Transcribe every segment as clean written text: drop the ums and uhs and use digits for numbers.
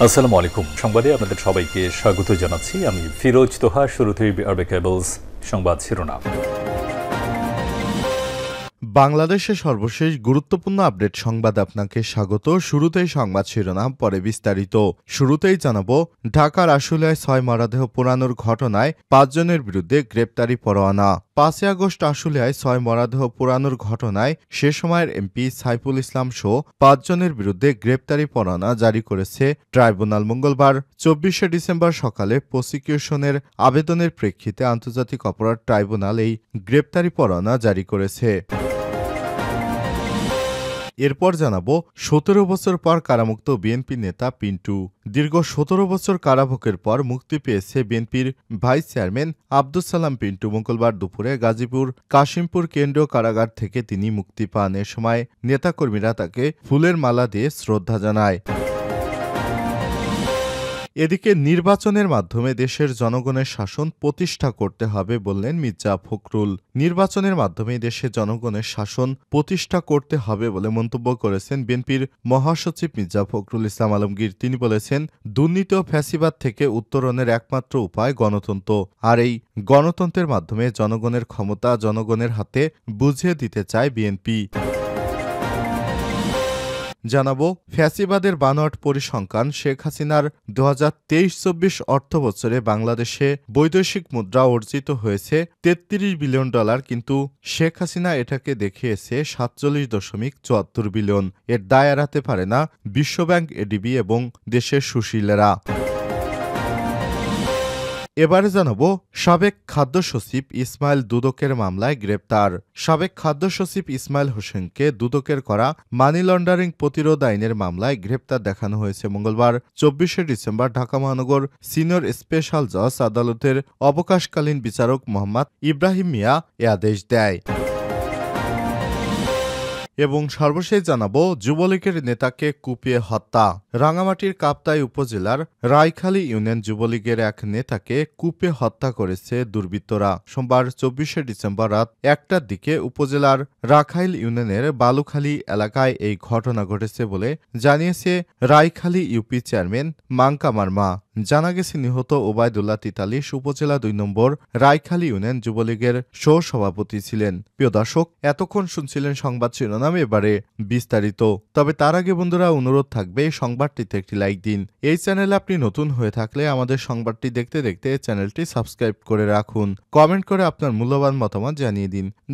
আসসালামু আলাইকুম। সংবাদে আপনাদের সবাইকে স্বাগত জানাচ্ছি। আমি ফিরোজ তোহা। শুরুতেই আরবে কেবলস সংবাদ শিরোনাম। বাংলাদেশের সর্বশেষ গুরুত্বপূর্ণ আপডেট সংবাদ আপনাকে স্বাগত। শুরুতেই সংবাদ শিরোনাম, পরে বিস্তারিত। শুরুতেই জানাবো, ঢাকার আশুলিয়ায় 6 মরদেহ পোড়ানোর ঘটনায় 5 জনের বিরুদ্ধে গ্রেপ্তারি পরোয়ানা। 5 আগস্ট আশুলিয়ায় 6 মরদেহ পোড়ানোর ঘটনায় সে সময়ের এমপি সাইফুল ইসলাম সহ 5 জনের বিরুদ্ধে গ্রেপ্তারি পরোয়ানা জারি করেছে ট্রাইব্যুনাল। মঙ্গলবার 24শে ডিসেম্বর সকালে প্রসিকিউশনের আবেদনের প্রেক্ষিতে আন্তর্জাতিক অপরাধ ট্রাইব্যুনাল এই গ্রেপ্তারি পরোয়ানা জারি করেছে। এরপর জানাবো, 17 বছর পর কারামুক্ত বিএনপি নেতা পিন্টু। দীর্ঘ 17 বছর কারাভোগের পর মুক্তি পেয়েছে বিএনপির ভাইস চেয়ারম্যান আব্দুস সালাম পিন্টু। মঙ্গলবার দুপুরে গাজীপুর কাশিমপুর কেন্দ্রীয় কারাগার থেকে তিনি মুক্তি পান। এ সময় নেতাকর্মীরা তাকে ফুলের মালা দিয়ে শ্রদ্ধা জানায়। এদিকে নির্বাচনের মাধ্যমে দেশের জনগণের শাসন প্রতিষ্ঠা করতে হবে বললেন মির্জা ফখরুল। নির্বাচনের মাধ্যমে দেশের জনগণের শাসন প্রতিষ্ঠা করতে হবে বলে মন্তব্য করেছেন বিএনপির মহাসচিব মির্জা ফখরুল ইসলাম আলমগীর। তিনি বলেছেন, দুর্নীতি ও ফ্যাসিবাদ থেকে উত্তরণের একমাত্র উপায় গণতন্ত্র, আর এই গণতন্ত্রের মাধ্যমে জনগণের ক্ষমতা জনগণের হাতে বুঝিয়ে দিতে চায় বিএনপি। জানাবো, ফ্যাসিবাদের বানোয়াট পরিসংখ্যান শেখ হাসিনার 2023-24 অর্থবছরে বাংলাদেশে বৈদেশিক মুদ্রা অর্জিত হয়েছে $33 বিলিয়ন, কিন্তু শেখ হাসিনা এটাকে দেখিয়েছে 47.74 বিলিয়ন। এর দায় এড়াতে পারে না বিশ্বব্যাংক, এডিবি এবং দেশের সুশীলেরা। এবারে জানাবো, সাবেক খাদ্য সচিব ইসমাইল দুদকের মামলায় গ্রেপ্তার। সাবেক খাদ্য সচিব ইসমাইল হোসেনকে দুদকের করা মানি লন্ডারিং প্রতিরোধ আইনের মামলায় গ্রেপ্তার দেখানো হয়েছে। মঙ্গলবার 24শে ডিসেম্বর ঢাকা মহানগর সিনিয়র স্পেশাল জজ আদালতের অবকাশকালীন বিচারক মোহাম্মদ ইব্রাহিম মিয়া এ আদেশ দেয়। এবং সর্বশেষ জানাবো, যুবলীগের নেতাকে কুপিয়ে হত্যা। রাঙামাটির কাপ্তাই উপজেলার রায়খালী ইউনিয়ন যুবলীগের এক নেতাকে কুপিয়ে হত্যা করেছে দুর্বৃত্তরা। সোমবার 24শে ডিসেম্বর রাত 1টার দিকে উপজেলার রাখাইল ইউনিয়নের বালুখালী এলাকায় এই ঘটনা ঘটেছে বলে জানিয়েছে রায়খালী ইউপি চেয়ারম্যান মাংকামার মা। জানা গেছে, নিহত ওবায়দুল্লাহ 43 উপজেলা 2 নম্বর রায়খালী ইউনিয়ন যুবলীগের সহ-সভাপতি ছিলেন। প্রিয় দর্শক, এতক্ষণ শুনছিলেন সংবাদ শিরোনাম, এবারে বিস্তারিত। তবে তার আগে বন্ধুরা, অনুরোধ থাকবে সংবাদটিতে একটি লাইক দিন। এই চ্যানেলে আপনি নতুন হয়ে থাকলে আমাদের সংবাদটি দেখতে দেখতে চ্যানেলটি সাবস্ক্রাইব করে রাখুন। কমেন্ট করে আপনার মূল্যবান মতামত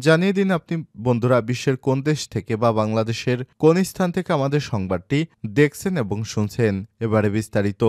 জানিয়ে দিন আপনি বন্ধুরা বিশ্বের কোন দেশ থেকে বা বাংলাদেশের কোন স্থান থেকে আমাদের সংবাদটি দেখছেন এবং শুনছেন। এবারে বিস্তারিত।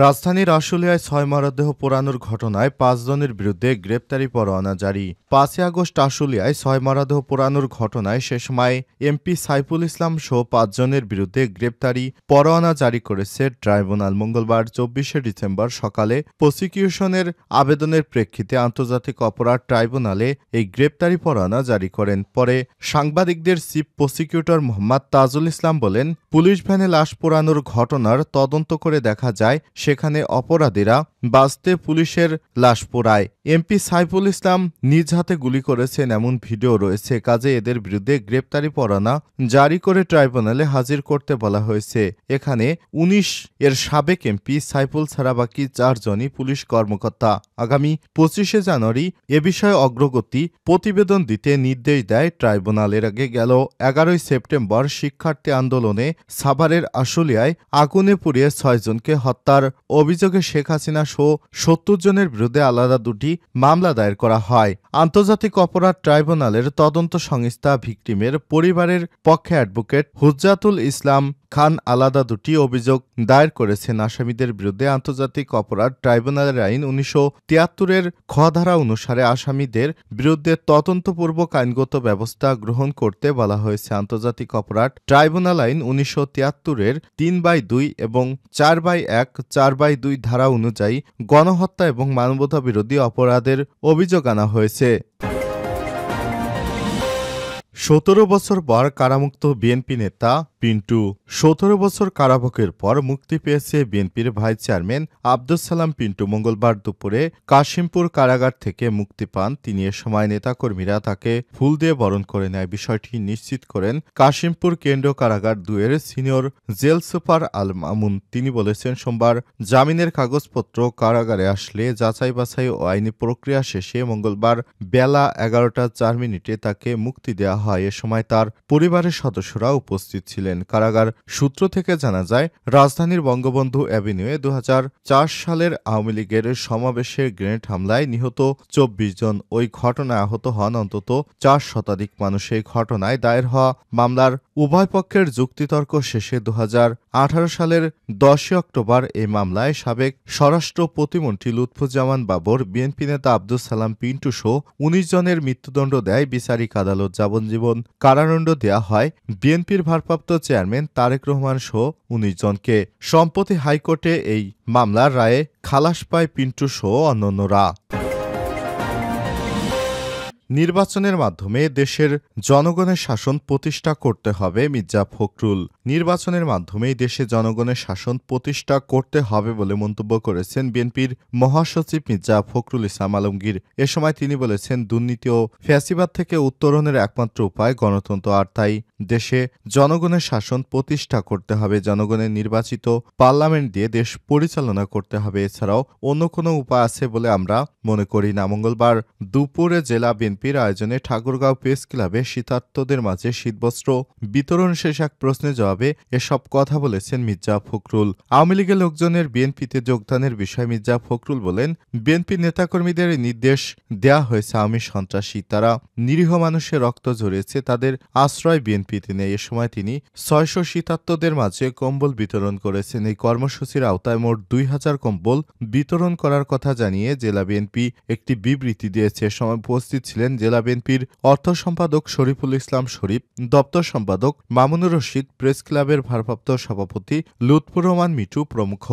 রাজধানীর আশুলিয়ায় 6 মরদেহ পোড়ানোর ঘটনায় 5 জনের বিরুদ্ধে গ্রেপ্তারি পরোয়ানা জারি। 5 আগস্ট আশুলিয়ায় 6 মরদেহ পোড়ানোর ঘটনায় সে সময় এমপি সাইফুল ইসলাম সহ 5 জনের বিরুদ্ধে গ্রেপ্তারি পরোয়ানা জারি করেছে ট্রাইব্যুনাল। মঙ্গলবার 24শে ডিসেম্বর সকালে প্রসিকিউশনের আবেদনের প্রেক্ষিতে আন্তর্জাতিক অপরাধ ট্রাইব্যুনালে এই গ্রেপ্তারি পরোয়ানা জারি করেন। পরে সাংবাদিকদের চিফ প্রসিকিউটর মোহাম্মদ তাজুল ইসলাম বলেন, পুলিশ ভ্যানে লাশ পোড়ানোর ঘটনার তদন্ত করে দেখা যায় সেখানে অপরাধীরা বাঁচতে পুলিশের লাশ পোড়ায়। এমপি সাইফুল ইসলাম নিজ হাতে গুলি করেছেন এমন ভিডিও রয়েছে। কাজে এদের বিরুদ্ধে গ্রেপ্তারি পরোয়ানা জারি করে ট্রাইব্যুনালে হাজির করতে বলা হয়েছে। এখানে 19 এর সাবেক এমপি সাইফুল ছাড়া বাকি 4 জনই পুলিশ কর্মকর্তা। আগামী 25শে জানুয়ারি এ বিষয়ে অগ্রগতি প্রতিবেদন দিতে নির্দেশ দেয় ট্রাইব্যুনাল। এর আগে গেল 11ই সেপ্টেম্বর শিক্ষার্থী আন্দোলনে সাভারের আশুলিয়ায় আগুনে পুড়িয়ে 6 জনকে হত্যার অভিযোগে শেখ হাসিনা সহ 70 জনের বিরুদ্ধে আলাদা 2টি মামলা দায়ের করা হয়। আন্তর্জাতিক অপরাধ ট্রাইব্যুনালের তদন্ত সংস্থা ভিকটিমের পরিবারের পক্ষে অ্যাডভোকেট হুজ্জাতুল ইসলাম খান আলাদা 2টি অভিযোগ দায়ের করেছেন। আসামিদের বিরুদ্ধে আন্তর্জাতিক অপরাধ ট্রাইব্যুনালের আইন 1973-এর খ ধারা অনুসারে আসামিদের বিরুদ্ধে তদন্তপূর্বক আইনগত ব্যবস্থা গ্রহণ করতে বলা হয়েছে। আন্তর্জাতিক অপরাধ ট্রাইব্যুনাল আইন 1973-এর 3/2 এবং 4/1, 4/2 ধারা অনুযায়ী গণহত্যা এবং মানবতা বিরোধী অপরাধের অভিযোগ আনা হয়েছে। 17 বছর পর কারামুক্ত বিএনপি নেতা পিন্টু ১৭ বছর কারাভোগের পর মুক্তি পেয়েছে বিএনপির ভাইস চেয়ারম্যান আব্দুস সালাম পিন্টু। মঙ্গলবার দুপুরে কাশিমপুর কারাগার থেকে মুক্তি পান তিনি। এ সময় নেতাকর্মীরা তাকে ফুল দিয়ে বরণ করে নেয়। বিষয়টি নিশ্চিত করেন কাশিমপুর কেন্দ্রীয় কারাগার ২-এর senior jail super Al Mamun. তিনি বলেছেন, সোমবার জামিনের কাগজপত্র কারাগারে আসলে যাচাই বাছাই ও আইনি প্রক্রিয়া শেষে মঙ্গলবার বেলা ১১টা ৪ মিনিটে তাকে মুক্তি দেওয়া হয়। এ সময় তার পরিবারের সদস্যরা উপস্থিত ছিলেন। কারাগার সূত্র থেকে জানা যায়, রাজধানীর বঙ্গবন্ধু অ্যাভিনিউয়ে ২০০৪ সালের আওয়ামী লীগের সমাবেশে গ্রেনেড হামলায় নিহত ২৪ জন। ওই ঘটনায় আহত হন অন্তত ৪ শতাধিক মানুষ। এই ঘটনায় দায়ের হওয়া মামলার উভয় পক্ষের যুক্তিতর্ক শেষে ২০১৮ সালের ১০ অক্টোবর এই মামলায় সাবেক স্বরাষ্ট্র প্রতিমন্ত্রী লুৎফুজ্জামান বাবর, বিএনপি নেতা আব্দুস সালাম পিন্টু সহ ১৯ জনের মৃত্যুদণ্ড দেয় বিচারিক আদালত। যাবজ্জীবন কারাদণ্ড দেয়া হয় বিএনপির ভারপ্রাপ্ত চেয়ারম্যান তারেক রহমান সহ ১৯ জনকে। সম্প্রতি হাইকোর্টে এই মামলার রায়ে খালাস পায় পিন্টু সহ অন্যান্যরা। নির্বাচনের মাধ্যমে দেশের জনগণের শাসন প্রতিষ্ঠা করতে হবে মির্জা ফখরুল। নির্বাচনের মাধ্যমেই দেশে জনগণের শাসন প্রতিষ্ঠা করতে হবে বলে মন্তব্য করেছেন বিএনপির মহাসচিব মির্জা ফখরুল ইসলাম আলমগীর। এ সময় তিনি বলেছেন, দুর্নীতি ও ফ্যাসিবাদ থেকে উত্তরণের একমাত্র উপায় গণতন্ত্র, আর তাই দেশে জনগণের শাসন প্রতিষ্ঠা করতে হবে। জনগণের নির্বাচিত পার্লামেন্ট দিয়ে দেশ পরিচালনা করতে হবে। এছাড়াও অন্য কোনো উপায় আছে বলে আমরা মনে করি না। মঙ্গলবার দুপুরে জেলা বিএনপির আয়োজনে ঠাকুরগাঁও প্রেস ক্লাবে শীতার্তদের মাঝে শীতবস্ত্র বিতরণ শেষ এক প্রশ্নের জবাবে এসব কথা বলেছেন মির্জা ফখরুল। আওয়ামী লীগের লোকজনের বিএনপিতে যোগদানের বিষয়ে মির্জা ফখরুল বলেন, বিএনপি নেতাকর্মীদের নির্দেশ দেয়া হয়েছে আওয়ামী সন্ত্রাসী, তারা নিরীহ মানুষের রক্ত ঝরিয়েছে, তাদের আশ্রয় বিএনপিতে নেই। এ সময় তিনি ৬০০ শীতার্তদের মাঝে কম্বল বিতরণ করেছেন। এই কর্মসূচির আওতায় মোট ২,০০০ কম্বল বিতরণ করার কথা জানিয়ে জেলা বিএনপি একটি বিবৃতি দিয়েছে। সময় উপস্থিত ছিলেন জেলা বিএনপির অর্থ সম্পাদক শরীফুল ইসলাম শরীফ, দপ্তর সম্পাদক মামুনুর রশিদ, প্রেস ক্লাবের ভারপ্রাপ্ত সভাপতি লুৎফুর রহমান মিঠু প্রমুখ।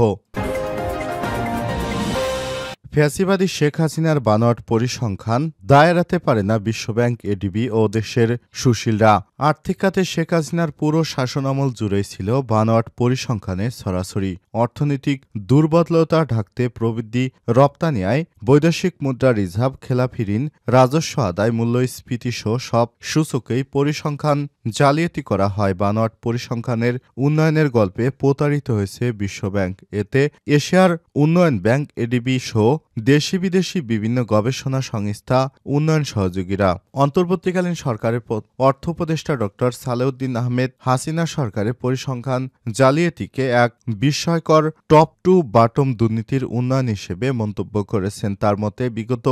ফ্যাসিবাদী শেখ হাসিনার বানোয়াট পরিসংখ্যান দায় এড়াতে পারে না বিশ্বব্যাংক, এডিবি ও দেশের সুশীলরা। আর্থিক খাতে শেখ হাসিনার পুরো শাসনামল জুড়েই ছিল বানোয়াট পরিসংখ্যানের ছড়াছড়ি। অর্থনৈতিক দুর্বলতা ঢাকতে প্রবৃদ্ধি, রপ্তানি আয়, বৈদেশিক মুদ্রা রিজার্ভ, খেলাপি ঋণ, রাজস্ব আদায়, মূল্যস্ফীতি সহ সব সূচকেই পরিসংখ্যান জালিয়াতি করা হয়। বানোয়াট পরিসংখ্যানের উন্নয়নের গল্পে প্রতারিত হয়েছে বিশ্বব্যাংক। এতে এশিয়ার উন্নয়ন ব্যাংক, এডিবি সহ দেশি বিদেশি বিভিন্ন গবেষণা সংস্থা, উন্নয়ন সহযোগীরা। অন্তর্বর্তীকালীন সরকারের অর্থ উপদেষ্টা ড সালেউদ্দিন আহমেদ হাসিনা সরকারের পরিসংখ্যান জালিয়াতিকে এক বিস্ময়কর টপ টু বটম দুর্নীতির উন্নয়ন হিসেবে মন্তব্য করেছেন। তার মতে, বিগত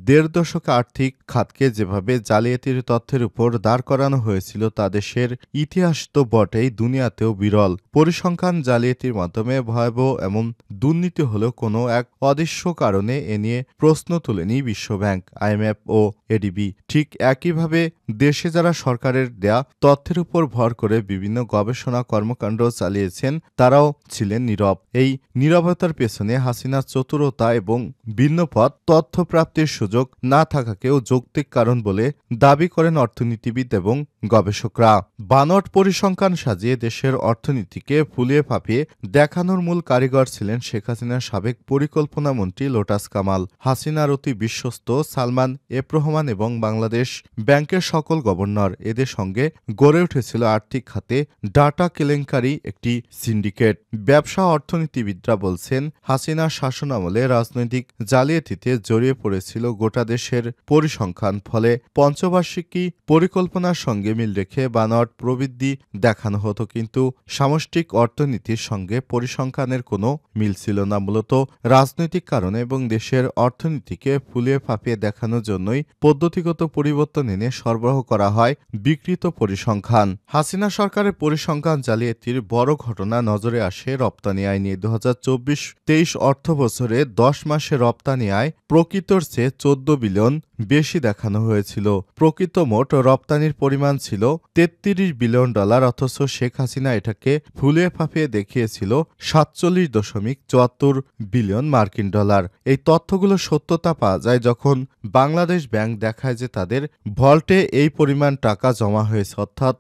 ১.৫ দশকে আর্থিক খাতকে যেভাবে জালিয়াতির তথ্যের উপর দাঁড় করানো হয়েছিল তা দেশের ইতিহাস তো বটেই, দুনিয়াতেও বিরল। পরিসংখ্যান জালিয়াতির মাধ্যমে ভয়াবহ এমন দুর্নীতি হলেও কোনো এক অদৃশ্য কারণে এ নিয়ে প্রশ্ন তোলেনি বিশ্বব্যাংক, আইএমএফ ও এডিবি। ঠিক একইভাবে দেশে যারা সরকারের দেয়া তথ্যের উপর ভর করে বিভিন্ন গবেষণা কর্মকাণ্ড চালিয়েছেন তারাও ছিলেন নীরব। এই নীরবতার পেছনে হাসিনার চতুরতা এবং ভিন্ন পথ তথ্য প্রাপ্তির সুযোগ না থাকাকেও যৌক্তিক কারণ বলে দাবি করেন অর্থনীতিবিদ এবং গবেষকরা। বানোয়াট পরিসংখ্যান সাজিয়ে দেশের অর্থনীতিকে ফুলিয়ে ফাঁপিয়ে দেখানোর মূল কারিগর ছিলেন শেখ হাসিনার সাবেক পরিকল্পনা মন্ত্রী লোটাস কামাল, হাসিনার অতি বিশ্বস্ত সালমান এফ রহমান এবং বাংলাদেশ ব্যাংকের সকল গভর্নর। এদের সঙ্গে গড়ে উঠেছিল আর্থিক খাতে ডাটা কেলেঙ্কারি একটি সিন্ডিকেট। ব্যবসা অর্থনীতিবিদরা বলছেন, হাসিনার শাসনামলে রাজনৈতিক জালিয়াতিতে জড়িয়ে পড়েছিল গোটা দেশের পরিসংখ্যান। ফলে পঞ্চবার্ষিকী পরিকল্পনার সঙ্গে মিল রেখে বানোয়াট প্রবৃদ্ধি দেখানো হতো, কিন্তু সামষ্টিক অর্থনীতির সঙ্গে পরিসংখ্যানের কোনো মিল ছিল না। মূলত রাজনৈতিক কারণে এবং দেশের অর্থনীতিকে ফুলিয়ে ফাঁপিয়ে দেখানোর জন্যই পদ্ধতিগত পরিবর্তন এনে সরবরাহ করা হয় বিকৃত পরিসংখ্যান। হাসিনা সরকারের পরিসংখ্যান জালিয়াতির বড় ঘটনা নজরে আসে রপ্তানি আয় নিয়ে। ২০২৪-২৩ অর্থবছরে ১০ মাসে রপ্তানি আয় প্রকৃতর চেয়ে ১৪ বিলিয়ন বেশি দেখানো হয়েছিল। প্রকৃত মোট রপ্তানির পরিমাণ ছিল $33 বিলিয়ন, অথচ শেখ হাসিনা এটাকে ফুলিয়ে ফাঁপিয়ে দেখিয়েছিল 47.74 বিলিয়ন মার্কিন ডলার। এই তথ্যগুলো সত্যতা পাওয়া যায় যখন বাংলাদেশ ব্যাংক দেখায় যে তাদের ভল্টে এই পরিমাণ টাকা জমা হয়েছে, অর্থাৎ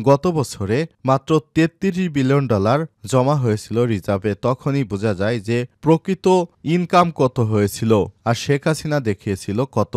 গত বছরে মাত্র $33 বিলিয়ন জমা হয়েছিল রিজার্ভে। তখনই বোঝা যায় যে প্রকৃত ইনকাম কত হয়েছিল আর শেখ হাসিনা দেখিয়েছিল কত।